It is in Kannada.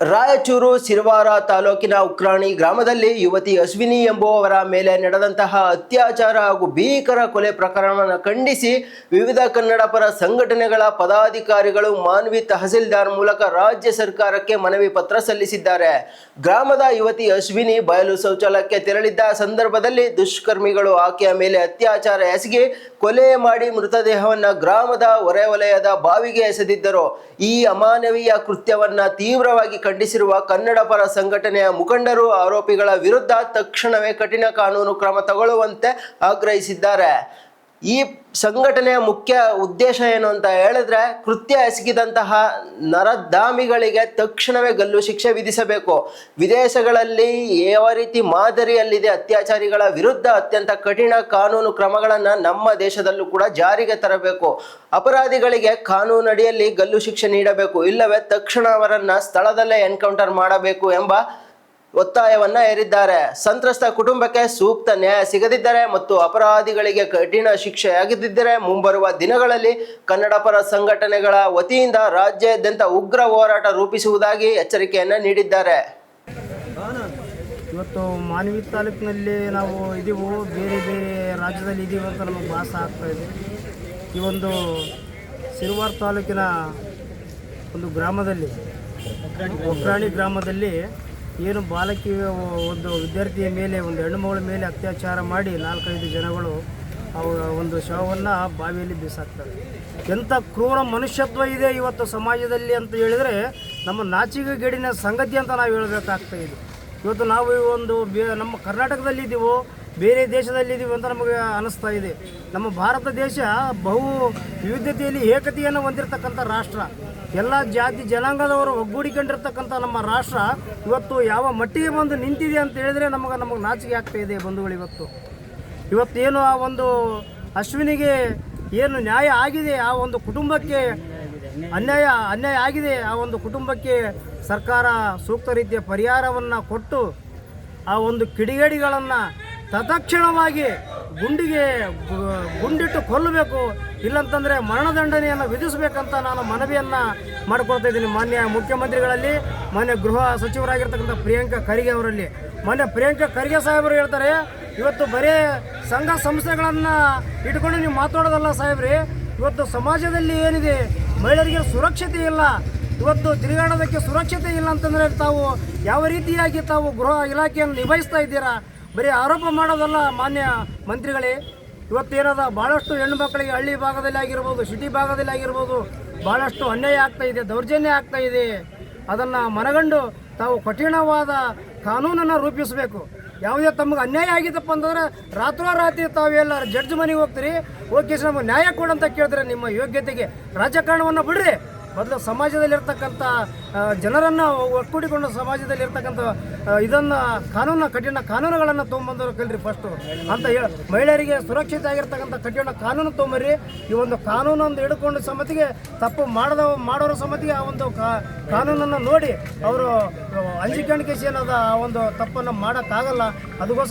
ರಾಯಚೂರು ಸಿರವಾರ ತಾಲೂಕಿನ ಉಕ್ರಾಣಿ ಗ್ರಾಮದಲ್ಲಿ ಯುವತಿ ಅಶ್ವಿನಿ ಎಂಬುವವರ ಮೇಲೆ ನಡೆದಂತಹ ಅತ್ಯಾಚಾರ ಹಾಗೂ ಭೀಕರ ಕೊಲೆ ಪ್ರಕರಣವನ್ನು ಖಂಡಿಸಿ ವಿವಿಧ ಕನ್ನಡಪರ ಸಂಘಟನೆಗಳ ಪದಾಧಿಕಾರಿಗಳು ಮಾನ್ವಿ ತಹಸೀಲ್ದಾರ್ ಮೂಲಕ ರಾಜ್ಯ ಸರ್ಕಾರಕ್ಕೆ ಮನವಿ ಪತ್ರ ಸಲ್ಲಿಸಿದ್ದಾರೆ. ಗ್ರಾಮದ ಯುವತಿ ಅಶ್ವಿನಿ ಬಯಲು ಶೌಚಾಲಯಕ್ಕೆ ತೆರಳಿದ್ದ ಸಂದರ್ಭದಲ್ಲಿ ದುಷ್ಕರ್ಮಿಗಳು ಆಕೆಯ ಮೇಲೆ ಅತ್ಯಾಚಾರ ಎಸಗಿ ಕೊಲೆ ಮಾಡಿ ಮೃತದೇಹವನ್ನು ಗ್ರಾಮದ ಹೊರವಲಯದ ಬಾವಿಗೆ ಎಸೆದಿದ್ದರು. ಈ ಅಮಾನವೀಯ ಕೃತ್ಯವನ್ನ ತೀವ್ರವಾಗಿ ಖಂಡಿಸಿರುವ ಕನ್ನಡ ಪರ ಸಂಘಟನೆಯ ಮುಖಂಡರು ಆರೋಪಿಗಳ ವಿರುದ್ಧ ತಕ್ಷಣವೇ ಕಠಿಣ ಕಾನೂನು ಕ್ರಮ ತಗೊಳ್ಳುವಂತೆ ಆಗ್ರಹಿಸಿದ್ದಾರೆ. ಈ ಸಂಘಟನೆಯ ಮುಖ್ಯ ಉದ್ದೇಶ ಏನು ಅಂತ ಹೇಳಿದ್ರೆ, ಕೃತ್ಯ ಎಸಗಿದಂತಹ ನರಧಾಮಿಗಳಿಗೆ ತಕ್ಷಣವೇ ಗಲ್ಲು ಶಿಕ್ಷೆ ವಿಧಿಸಬೇಕು. ವಿದೇಶಗಳಲ್ಲಿ ಯಾವ ರೀತಿ ಮಾದರಿಯಲ್ಲಿದೆ ಅತ್ಯಾಚಾರಿಗಳ ವಿರುದ್ಧ ಅತ್ಯಂತ ಕಠಿಣ ಕಾನೂನು ಕ್ರಮಗಳನ್ನು ನಮ್ಮ ದೇಶದಲ್ಲೂ ಕೂಡ ಜಾರಿಗೆ ತರಬೇಕು. ಅಪರಾಧಿಗಳಿಗೆ ಕಾನೂನಡಿಯಲ್ಲಿ ಗಲ್ಲು ಶಿಕ್ಷೆ ನೀಡಬೇಕು, ಇಲ್ಲವೇ ತಕ್ಷಣ ಅವರನ್ನ ಸ್ಥಳದಲ್ಲೇ ಎನ್ಕೌಂಟರ್ ಮಾಡಬೇಕು ಎಂಬ ಒತ್ತಾಯವನ್ನ ಹೇರಿದ್ದಾರೆ. ಸಂತ್ರಸ್ತ ಕುಟುಂಬಕ್ಕೆ ಸೂಕ್ತ ನ್ಯಾಯ ಸಿಗದಿದ್ದರೆ ಮತ್ತು ಅಪರಾಧಿಗಳಿಗೆ ಕಠಿಣ ಶಿಕ್ಷೆಯಾಗದಿದ್ದರೆ ಮುಂಬರುವ ದಿನಗಳಲ್ಲಿ ಕನ್ನಡ ಪರ ಸಂಘಟನೆಗಳ ವತಿಯಿಂದ ರಾಜ್ಯಾದ್ಯಂತ ಉಗ್ರ ಹೋರಾಟ ರೂಪಿಸುವುದಾಗಿ ಎಚ್ಚರಿಕೆಯನ್ನು ನೀಡಿದ್ದಾರೆ. ಇವತ್ತು ಮಾನ್ವಿ ತಾಲೂಕಿನಲ್ಲಿ ನಾವು ಇದೀವು, ಬೇರೆ ಬೇರೆ ರಾಜ್ಯದಲ್ಲಿ ಇದೀವಿ ಅಂತ ನಮಗೆ ಭಾಸ ಆಗ್ತಾ ಇದೆ. ಈ ಒಂದು ಸಿರವಾರ ತಾಲೂಕಿನ ಒಂದು ಗ್ರಾಮದಲ್ಲಿ, ಉಕ್ರಾಣಿ ಗ್ರಾಮದಲ್ಲಿ ಏನು ಬಾಲಕಿ ಒಂದು ವಿದ್ಯಾರ್ಥಿಯ ಮೇಲೆ, ಒಂದು ಹೆಣ್ಣುಮಗಳ ಮೇಲೆ ಅತ್ಯಾಚಾರ ಮಾಡಿ 4-5 ಜನಗಳು ಅವರ ಒಂದು ಶವವನ್ನು ಬಾವಿಯಲ್ಲಿ ಬಿಸಾಕ್ತಾರೆ. ಎಂಥ ಕ್ರೂರ ಮನುಷ್ಯತ್ವ ಇದೆ ಇವತ್ತು ಸಮಾಜದಲ್ಲಿ ಅಂತ ಹೇಳಿದರೆ ನಮ್ಮ ನಾಚಿಕೆಗೇಡಿನ ಸಂಗತಿ ಅಂತ ನಾವು ಹೇಳಬೇಕಾಗ್ತಾ ಇದೆ. ಇವತ್ತು ನಾವು ಒಂದು ನಮ್ಮ ಕರ್ನಾಟಕದಲ್ಲಿದ್ದೀವೋ ಬೇರೆ ದೇಶದಲ್ಲಿದ್ದೀವಿ ಅಂತ ನಮಗೆ ಅನ್ನಿಸ್ತಾ ಇದೆ. ನಮ್ಮ ಭಾರತ ದೇಶ ಬಹು ವಿವಿಧತೆಯಲ್ಲಿ ಏಕತೆಯನ್ನು ಹೊಂದಿರತಕ್ಕಂಥ ರಾಷ್ಟ್ರ. ಎಲ್ಲ ಜಾತಿ ಜನಾಂಗದವರು ಒಗ್ಗೂಡಿಕೊಂಡಿರ್ತಕ್ಕಂಥ ನಮ್ಮ ರಾಷ್ಟ್ರ ಇವತ್ತು ಯಾವ ಮಟ್ಟಿಗೆ ಬಂದು ನಿಂತಿದೆ ಅಂತ ಹೇಳಿದರೆ ನಮಗೆ ನಾಚಿಕೆ ಆಗ್ತಾ ಇದೆ ಬಂಧುಗಳು. ಇವತ್ತೇನು ಆ ಒಂದು ಅಶ್ವಿನಿಗೆ ಏನು ನ್ಯಾಯ ಆಗಿದೆ, ಆ ಒಂದು ಕುಟುಂಬಕ್ಕೆ ಅನ್ಯಾಯ ಆಗಿದೆ, ಆ ಒಂದು ಕುಟುಂಬಕ್ಕೆ ಸರ್ಕಾರ ಸೂಕ್ತ ರೀತಿಯ ಪರಿಹಾರವನ್ನು ಕೊಟ್ಟು ಆ ಒಂದು ಕಿಡಿಗೇಡಿಗಳನ್ನು ತತ್ಕ್ಷಣವಾಗಿ ಗುಂಡಿಟ್ಟು ಕೊಲ್ಲಬೇಕು, ಇಲ್ಲಂತಂದರೆ ಮರಣದಂಡನೆಯನ್ನು ವಿಧಿಸಬೇಕಂತ ನಾನು ಮನವಿಯನ್ನು ಮಾಡಿಕೊಳ್ತಾ ಇದ್ದೀನಿ. ಮಾನ್ಯ ಮುಖ್ಯಮಂತ್ರಿಗಳಲ್ಲಿ, ಮಾನ್ಯ ಗೃಹ ಸಚಿವರಾಗಿರ್ತಕ್ಕಂಥ ಪ್ರಿಯಾಂಕಾ ಖರ್ಗೆ ಅವರಲ್ಲಿ. ಮಾನ್ಯ ಪ್ರಿಯಾಂಕಾ ಖರ್ಗೆ ಸಾಹೇಬರು ಹೇಳ್ತಾರೆ, ಇವತ್ತು ಬರೀ ಸಂಘ ಸಂಸ್ಥೆಗಳನ್ನು ಇಟ್ಕೊಂಡು ನೀವು ಮಾತಾಡೋದಲ್ಲ ಸಾಹೇಬ್ರಿ, ಇವತ್ತು ಸಮಾಜದಲ್ಲಿ ಏನಿದೆ ಮಹಿಳೆಯರಿಗೆ ಸುರಕ್ಷತೆ ಇಲ್ಲ, ಇವತ್ತು ತಿರುಗಾಡೋದಕ್ಕೆ ಸುರಕ್ಷತೆ ಇಲ್ಲ ಅಂತಂದರೆ ತಾವು ಯಾವ ರೀತಿಯಾಗಿ ತಾವು ಗೃಹ ಇಲಾಖೆಯನ್ನು ನಿಭಾಯಿಸ್ತಾ ಇದ್ದೀರಾ? ಬರೀ ಆರೋಪ ಮಾಡೋದಲ್ಲ ಮಾನ್ಯ ಮಂತ್ರಿಗಳೇ. ಇವತ್ತೇನಾದ ಭಾಳಷ್ಟು ಹೆಣ್ಣು ಮಕ್ಕಳಿಗೆ ಹಳ್ಳಿ ಭಾಗದಲ್ಲಿ ಆಗಿರ್ಬೋದು, ಸಿಟಿ ಭಾಗದಲ್ಲಿ ಆಗಿರ್ಬೋದು ಭಾಳಷ್ಟು ಅನ್ಯಾಯ ಆಗ್ತಾಯಿದೆ, ದೌರ್ಜನ್ಯ ಆಗ್ತಾಯಿದೆ. ಅದನ್ನು ಮನಗಂಡು ತಾವು ಕಠಿಣವಾದ ಕಾನೂನನ್ನು ರೂಪಿಸಬೇಕು. ಯಾವುದೇ ತಮಗೆ ಅನ್ಯಾಯ ಆಗಿತ್ತಪ್ಪ ಅಂತಂದರೆ ರಾತ್ರೋರಾತ್ರಿ ತಾವೆಲ್ಲ ಜಡ್ಜ್ ಮನೆಗೆ ಹೋಗ್ತೀರಿ, ಹೋಗಿ ನಮಗೆ ನ್ಯಾಯ ಕೊಡಂತ ಕೇಳಿದ್ರೆ ನಿಮ್ಮ ಯೋಗ್ಯತೆಗೆ ರಾಜಕಾರಣವನ್ನು ಬಿಡ್ರಿ. ಮೊದಲು ಸಮಾಜದಲ್ಲಿರ್ತಕ್ಕಂಥ ಜನರನ್ನು ಒಕ್ಕೂಡಿಕೊಂಡು ಸಮಾಜದಲ್ಲಿರ್ತಕ್ಕಂಥ ಇದನ್ನು ಕಠಿಣ ಕಾನೂನುಗಳನ್ನು ತೊಗೊಂಬಂದವರು ಕಲ್ರಿ ಫಸ್ಟು ಅಂತ ಹೇಳಿ, ಮಹಿಳೆಯರಿಗೆ ಸುರಕ್ಷಿತ ಆಗಿರ್ತಕ್ಕಂಥ ಕಠಿಣ ಕಾನೂನು ತೊಗೊಂಬರ್ರಿ. ಈ ಒಂದು ಕಾನೂನೊಂದು ಹಿಡ್ಕೊಂಡು ಸಮ್ಮತಿಗೆ ತಪ್ಪು ಮಾಡೋರ ಸಮ್ಮತಿಗೆ ಆ ಒಂದು ಕಾನೂನನ್ನು ನೋಡಿ ಅವರು ಅಂಜಿಕೆ ಏನದ ಆ ಒಂದು ತಪ್ಪನ್ನು ಮಾಡೋಕ್ಕಾಗಲ್ಲ. ಅದಕ್ಕೋಸ್ಕರ